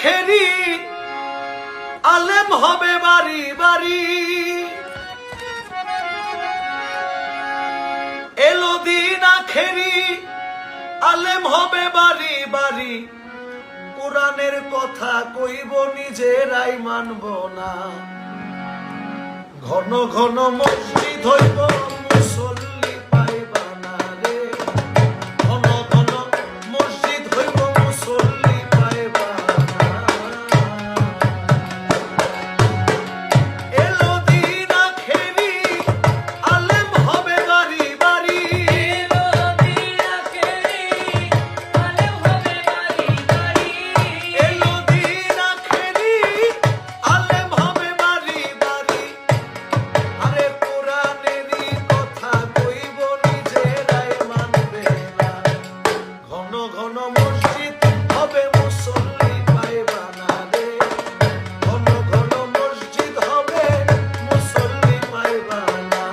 খেরি আলেম হবে বাড়ি বাড়ি, এলো দিন আখেরি আলেম হবে বাড়ি বাড়ি, কোরআনের কথা কইব নিজেরাই মানব না, ঘন ঘন মসজিদ হইব মুসল্লি পাইবা না রে, ঘন ঘন মসজিদ হইব মুসল্লি পাইবা না, এলো দিন আখেরি আলেম হবে বাড়ি বাড়ি, এলো দিন আখেরি আলেম হবে বাড়ি বাড়ি, এলো দিন আখেরি আলেম হবে বাড়ি বাড়ি, আরে কোরআনেরই কথা কইব নিজেরাই মানবে না, ঘন ঘন মসজিদ হবে মুসল্লি পাইবা না রে, ঘন ঘন মসজিদ হবে মুসল্লি পাইবা না।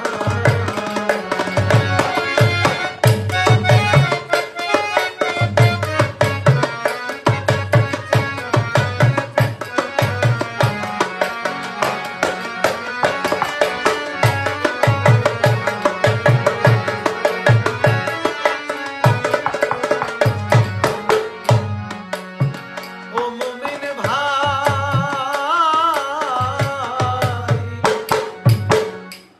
ও মুমিন ভাই,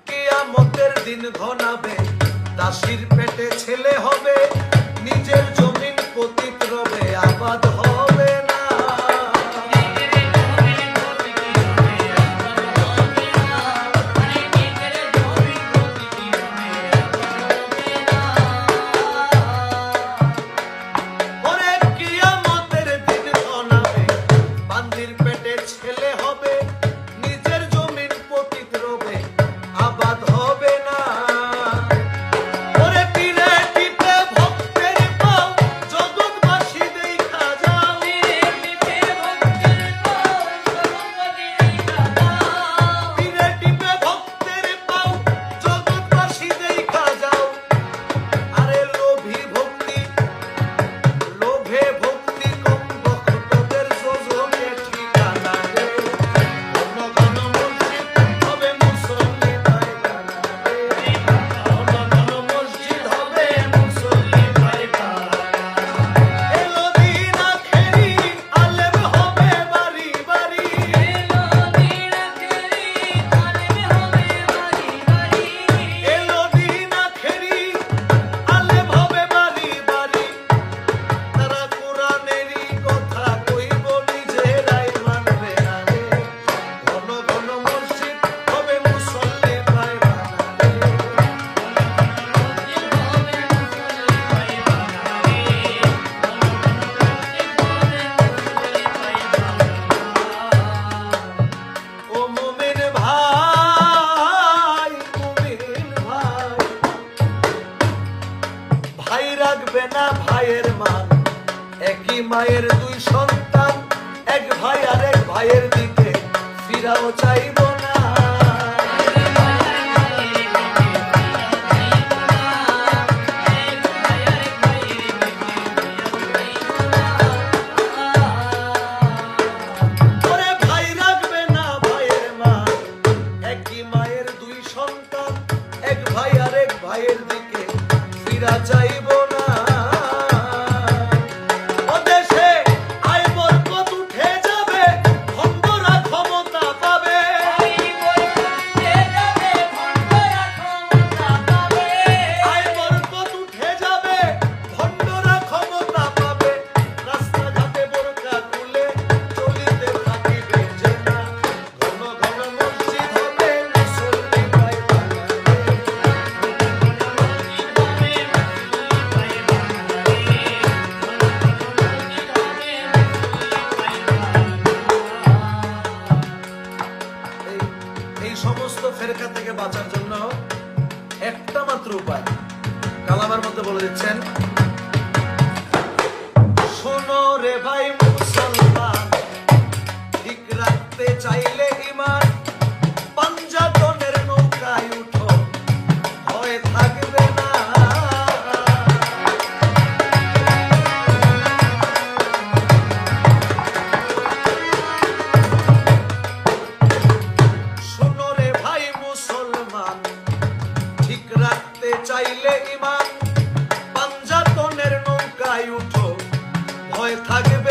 কিয়ামতের দিন ঘনাবে, দাসীর পেটে ছেলে হবে, নিজের জমিন পতিত রবে, আবাদ হবে না, ওরে কিয়ামতের দিন ঘনাবে, বান্দির পেটে ছেলে হবে, নিজের জমিন পতিত রবে, আবাদ হবে না, ওরে পীরে টিপে ভক্তের পাও, জগৎবাসী দেখা যাও, পীরে টিপে ভক্তের পাও, জগৎবাসী দেখা যাও, পীরে টিপে ভক্তের পাও, জগৎবাসী দেখা যাও, আরে লোভে ভক্তি কম ভক্তদের যোজনে ঠিকানা রে, ঘন ঘন মসজিদ হবে মুসল্লি পাইবা না রে, ঘন ঘন মসজিদ হবে মুসল্লি পাইবা না, এলো দিন আখেরি আলেম হবে বাড়ি বাড়ি, এলো দিন আখেরি আলেম হবে বাড়ি বাড়ি, এলো দিন আখেরি আলেম হবে বাড়ি বাড়ি, তারা কোরআনেরই কথা কইব নিজেরাই মানবে না রে, ঘন ঘন মসজিদ হবে মুসল্লি পাইবা না রে, ও মুমিন ভাই, মুমিন ভাই, ভাই রাখবে না ভাইয়ের মান, একই মায়ের দুই সন্তান, এক ভাই আর এক ভাইয়ের দিকে ফিরাও চাইব না, ওরে ভাই রাখবে না ভাইয়ের মান, একই মায়ের দুই সন্তান, এক ভাই আর এক ভাইয়ের দিকে ফিরা চাইব না, ও দেশে আয় বরকত উঠে যাবে, ভণ্ডরা ক্ষমতা পাবে, আই বরকতে যাবে, ভণ্ডরা ক্ষমতা পাবে, আয় বরকত উঠে যাবে, ভণ্ডরা ক্ষমতা পাবে, রাস্তাঘাটে বোরকা খুলে চলিতে থাকিবে যে না, ঘন ঘন মসজিদ হবে মুসল্লি পাইবা না রে, এই সমস্ত ফেরকা থেকে বাঁচার জন্য একটা মাত্র উপায় কালামের মধ্যে বলে দিচ্ছেন, শোনো রে ভাই মুসলমান, ঠিক রাখতে চাইলে ঈমান, পাঞ্জাতনের নৌকায় উঠো, ভয় থাকবে না, উঠো ভয় থাকবে